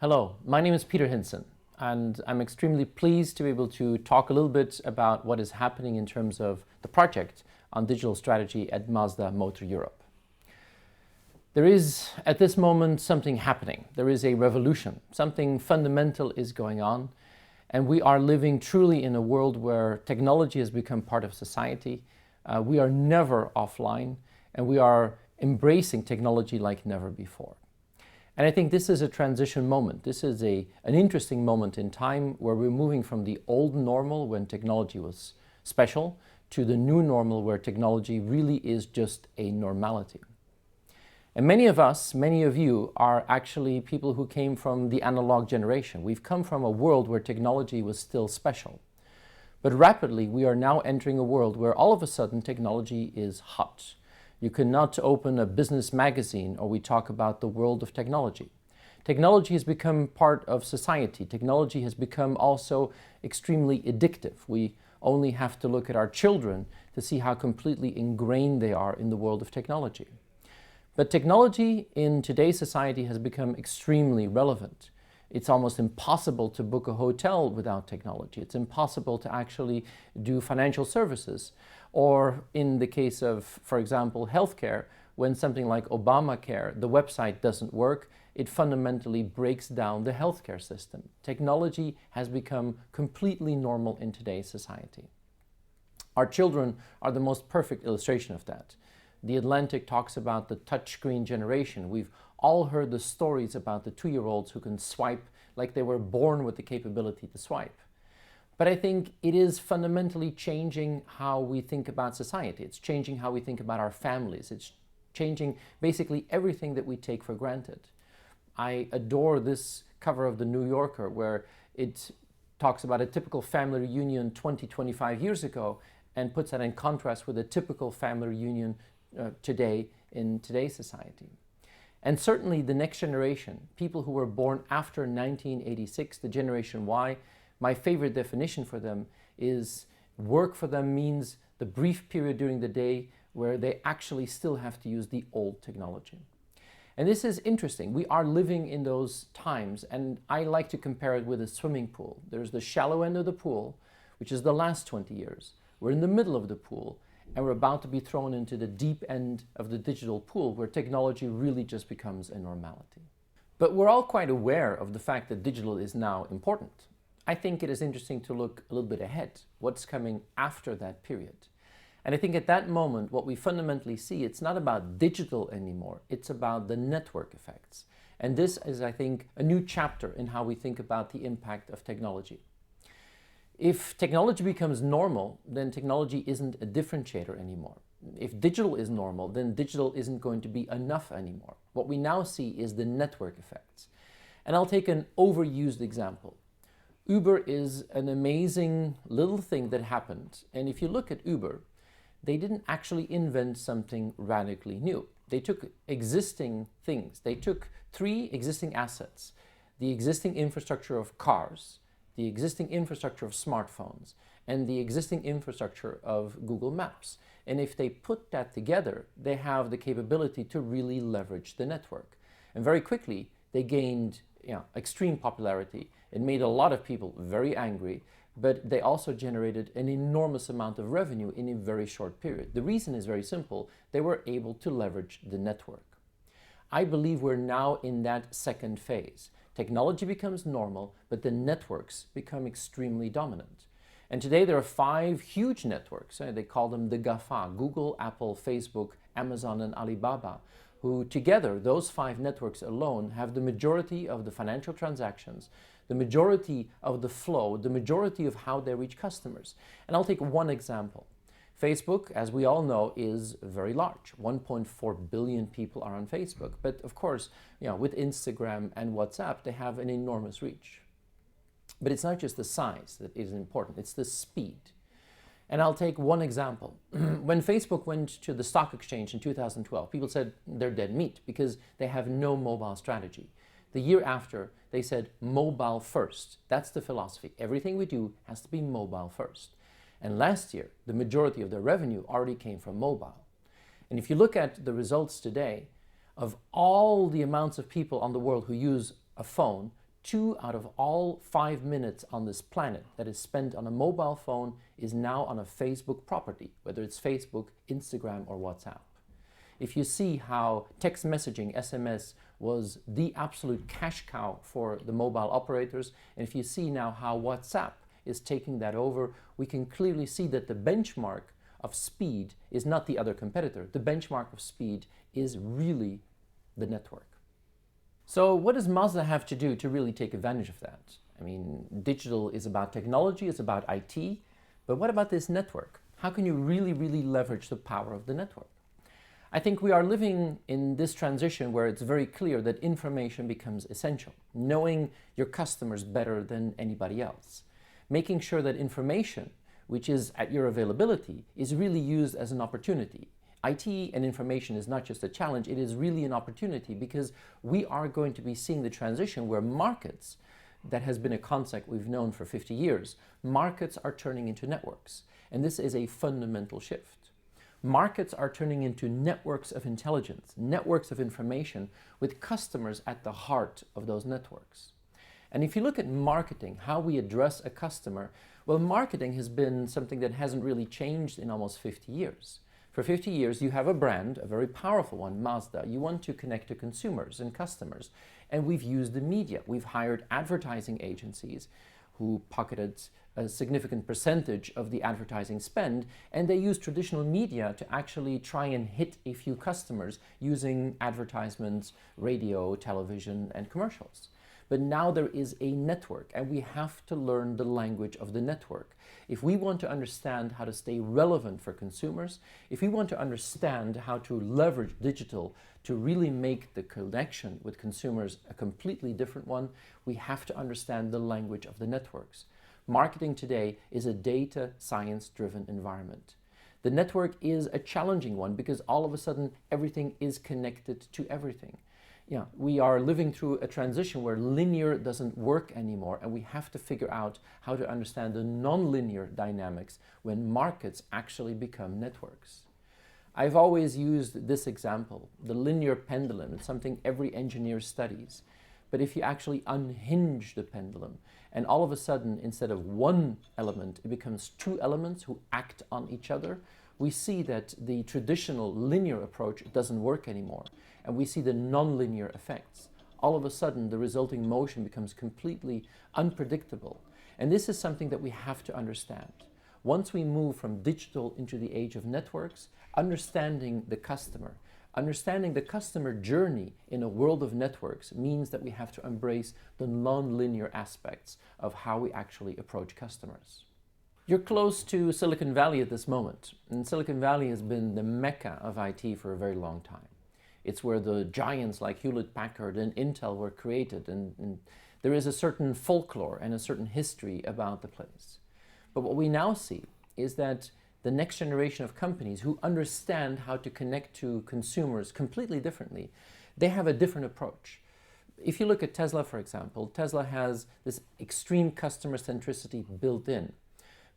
Hello, my name is Peter Hinssen, and I'm extremely pleased to be able to talk a little bit about what is happening in terms of the project on digital strategy at Mazda Motor Europe. There is, at this moment, something happening. There is a revolution. Something fundamental is going on, and we are living truly in a world where technology has become part of society. We are never offline, and we are embracing technology like never before. And I think this is a transition moment. This is an interesting moment in time where we're moving from the old normal when technology was special to the new normal where technology really is just a normality. And many of us, many of you, are actually people who came from the analog generation. We've come from a world where technology was still special. But rapidly, we are now entering a world where all of a sudden technology is hot. You cannot open a business magazine or we talk about the world of technology. Technology has become part of society. Technology has become also extremely addictive. We only have to look at our children to see how completely ingrained they are in the world of technology. But technology in today's society has become extremely relevant. It's almost impossible to book a hotel without technology. It's impossible to actually do financial services. Or in the case of, for example, healthcare, when something like Obamacare, the website doesn't work, it fundamentally breaks down the healthcare system. Technology has become completely normal in today's society. Our children are the most perfect illustration of that. The Atlantic talks about the touchscreen generation. We've all heard the stories about the 2-year-olds who can swipe like they were born with the capability to swipe. But I think it is fundamentally changing how we think about society. It's changing how we think about our families. It's changing basically everything that we take for granted. I adore this cover of the New Yorker where it talks about a typical family reunion 20, 25 years ago and puts that in contrast with a typical family reunion today in today's society. And certainly the next generation, people who were born after 1986, the Generation Y, my favorite definition for them is work for them means the brief period during the day where they actually still have to use the old technology. And this is interesting. We are living in those times, and I like to compare it with a swimming pool. There's the shallow end of the pool, which is the last 20 years. We're in the middle of the pool, and we're about to be thrown into the deep end of the digital pool where technology really just becomes a normality. But we're all quite aware of the fact that digital is now important. I think it is interesting to look a little bit ahead, what's coming after that period. And I think at that moment, what we fundamentally see, it's not about digital anymore, it's about the network effects. And this is, I think, a new chapter in how we think about the impact of technology. If technology becomes normal, then technology isn't a differentiator anymore. If digital is normal, then digital isn't going to be enough anymore. What we now see is the network effects. And I'll take an overused example. Uber is an amazing little thing that happened. And if you look at Uber, they didn't actually invent something radically new. They took existing things. They took 3 existing assets, the existing infrastructure of cars, the existing infrastructure of smartphones, and the existing infrastructure of Google Maps. And if they put that together, they have the capability to really leverage the network. And very quickly, they gained extreme popularity. It made a lot of people very angry, but they also generated an enormous amount of revenue in a very short period. The reason is very simple. They were able to leverage the network. I believe we're now in that second phase. Technology becomes normal, but the networks become extremely dominant. And today there are 5 huge networks. They call them the GAFA, Google, Apple, Facebook, Amazon, and Alibaba, who together, those 5 networks alone, have the majority of the financial transactions, the majority of the flow, the majority of how they reach customers. And I'll take one example. Facebook, as we all know, is very large. 1.4 billion people are on Facebook. But of course, with Instagram and WhatsApp, they have an enormous reach. But it's not just the size that is important, it's the speed. And I'll take one example. When Facebook went to the stock exchange in 2012, people said they're dead meat because they have no mobile strategy. The year after, they said mobile first. That's the philosophy. Everything we do has to be mobile first. And last year, the majority of their revenue already came from mobile. And if you look at the results today, of all the amounts of people on the world who use a phone, 2 out of all 5 minutes on this planet that is spent on a mobile phone is now on a Facebook property, whether it's Facebook, Instagram, or WhatsApp. If you see how text messaging, SMS, was the absolute cash cow for the mobile operators, and if you see now how WhatsApp is taking that over, we can clearly see that the benchmark of speed is not the other competitor. The benchmark of speed is really the network. So what does Mazda have to do to really take advantage of that? I mean, digital is about technology, it's about IT, but what about this network? How can you really leverage the power of the network? I think we are living in this transition where it's very clear that information becomes essential. Knowing your customers better than anybody else. Making sure that information, which is at your availability, is really used as an opportunity. IT and information is not just a challenge, it is really an opportunity, because we are going to be seeing the transition where markets, that has been a concept we've known for 50 years, markets are turning into networks. And this is a fundamental shift. Markets are turning into networks of intelligence, networks of information, with customers at the heart of those networks. And if you look at marketing, how we address a customer, well, marketing has been something that hasn't really changed in almost 50 years. For 50 years, you have a brand, a very powerful one, Mazda. You want to connect to consumers and customers. And we've used the media. We've hired advertising agencies who pocketed a significant percentage of the advertising spend, and they use traditional media to actually try and hit a few customers using advertisements, radio, television, and commercials. But now there is a network, and we have to learn the language of the network. If we want to understand how to stay relevant for consumers, if we want to understand how to leverage digital to really make the connection with consumers a completely different one, we have to understand the language of the networks. Marketing today is a data science-driven environment. The network is a challenging one because all of a sudden everything is connected to everything. Yeah, we are living through a transition where linear doesn't work anymore, and we have to figure out how to understand the non-linear dynamics when markets actually become networks. I've always used this example, the linear pendulum. It's something every engineer studies. But if you actually unhinge the pendulum, and all of a sudden, instead of one element, it becomes two elements who act on each other, we see that the traditional linear approach doesn't work anymore. And we see the non-linear effects. All of a sudden, the resulting motion becomes completely unpredictable. And this is something that we have to understand. Once we move from digital into the age of networks, understanding the customer journey in a world of networks means that we have to embrace the non-linear aspects of how we actually approach customers. You're close to Silicon Valley at this moment, and Silicon Valley has been the mecca of IT for a very long time. It's where the giants like Hewlett-Packard and Intel were created, and there is a certain folklore and a certain history about the place. But what we now see is that the next generation of companies who understand how to connect to consumers completely differently, they have a different approach. If you look at Tesla, for example, Tesla has this extreme customer centricity built in.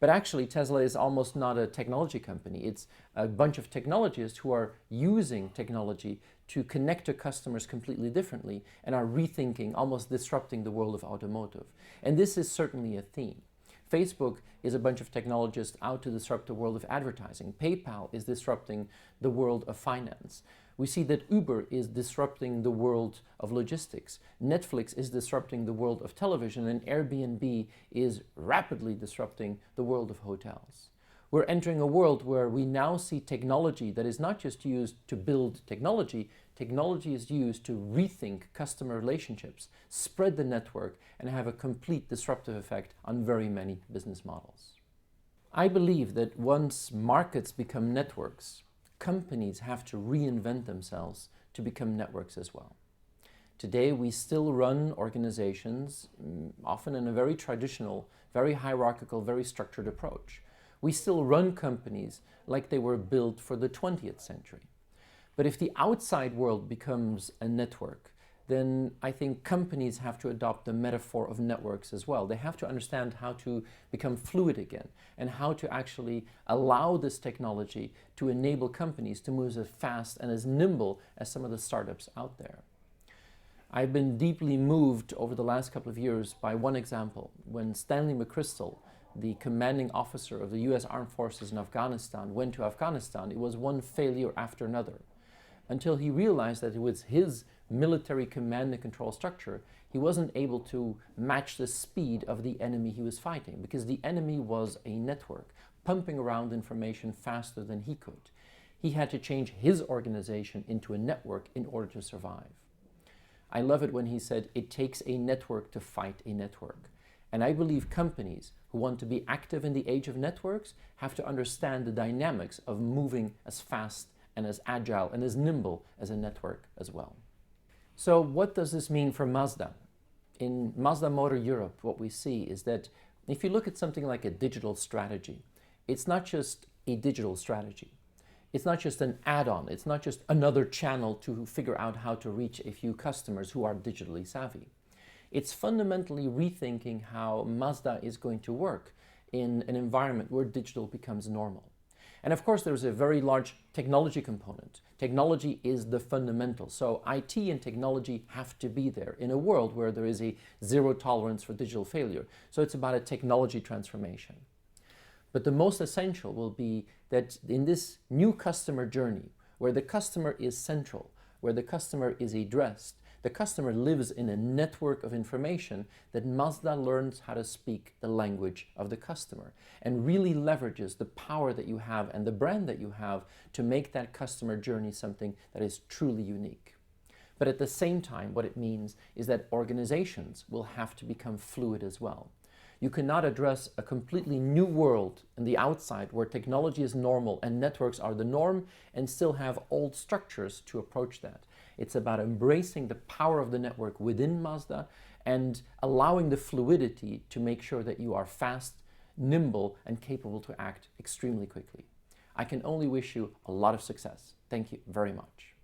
But actually, Tesla is almost not a technology company. It's a bunch of technologists who are using technology to connect to customers completely differently and are rethinking, almost disrupting the world of automotive. And this is certainly a theme. Facebook is a bunch of technologists out to disrupt the world of advertising. PayPal is disrupting the world of finance. We see that Uber is disrupting the world of logistics. Netflix is disrupting the world of television, and Airbnb is rapidly disrupting the world of hotels. We're entering a world where we now see technology that is not just used to build technology. Technology is used to rethink customer relationships, spread the network, and have a complete disruptive effect on very many business models. I believe that once markets become networks, companies have to reinvent themselves to become networks as well. Today, we still run organizations, often in a very traditional, very hierarchical, very structured approach. We still run companies like they were built for the 20th century. But if the outside world becomes a network, then I think companies have to adopt the metaphor of networks as well. They have to understand how to become fluid again and how to actually allow this technology to enable companies to move as fast and as nimble as some of the startups out there. I've been deeply moved over the last couple of years by one example. When Stanley McChrystal, the commanding officer of the US Armed Forces in Afghanistan, went to Afghanistan, it was one failure after another, until he realized that it was his military command and control structure. He wasn't able to match the speed of the enemy he was fighting, because the enemy was a network, pumping around information faster than he could. He had to change his organization into a network in order to survive. I love it when he said, it takes a network to fight a network. And I believe companies who want to be active in the age of networks have to understand the dynamics of moving as fast and as agile and as nimble as a network as well. So what does this mean for Mazda? In Mazda Motor Europe, what we see is that if you look at something like a digital strategy, it's not just a digital strategy. It's not just an add-on. It's not just another channel to figure out how to reach a few customers who are digitally savvy. It's fundamentally rethinking how Mazda is going to work in an environment where digital becomes normal. And of course, there's a very large technology component. Technology is the fundamental. So IT and technology have to be there in a world where there is a zero tolerance for digital failure. So it's about a technology transformation. But the most essential will be that in this new customer journey, where the customer is central, where the customer is addressed, the customer lives in a network of information, that Mazda learns how to speak the language of the customer and really leverages the power that you have and the brand that you have to make that customer journey something that is truly unique. But at the same time, what it means is that organizations will have to become fluid as well. You cannot address a completely new world in the outside where technology is normal and networks are the norm and still have old structures to approach that. It's about embracing the power of the network within Mazda and allowing the fluidity to make sure that you are fast, nimble, and capable to act extremely quickly. I can only wish you a lot of success. Thank you very much.